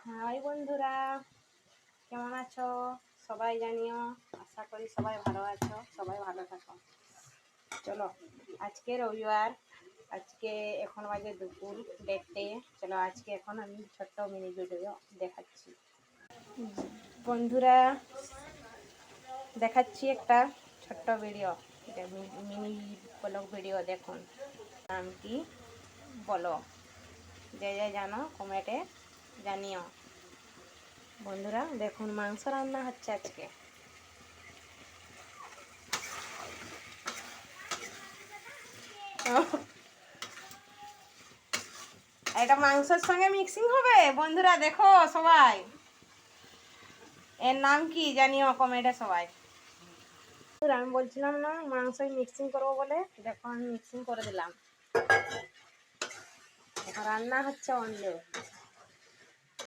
High বন্ধুরা, কেমন আছো? সবাই জানিও। আশা করি সবাই ভালো আছো, সবাই ভালো থাকো। চলো, আজকে রবিবার, আজকে এখন বাজে দুপুর 1:30। চলো আজকে এখন আমি ছোট্ট মিনি ভিডিও দেখাচ্ছি বন্ধুরা। দেখাচ্ছি একটা ছোট্ট ভিডিও, এটা মিনি ব্লগ ভিডিও। দেখুন নাম কি বলো, যে জানো কমেন্টে জানিও বন্ধুরা। দেখুন মাংস রান্না হচ্ছে আজকে। এটা মাংসের সঙ্গে মিক্সিং হবে বন্ধুরা। দেখো সবাই, এর নাম কি জানিও কমেন্টে সবাই। আমি বলছিলাম না মাংসই মিক্সিং করবো বলে, দেখো আমি মিক্সিং করে দিলাম। এখন রান্না হচ্ছে অনলি।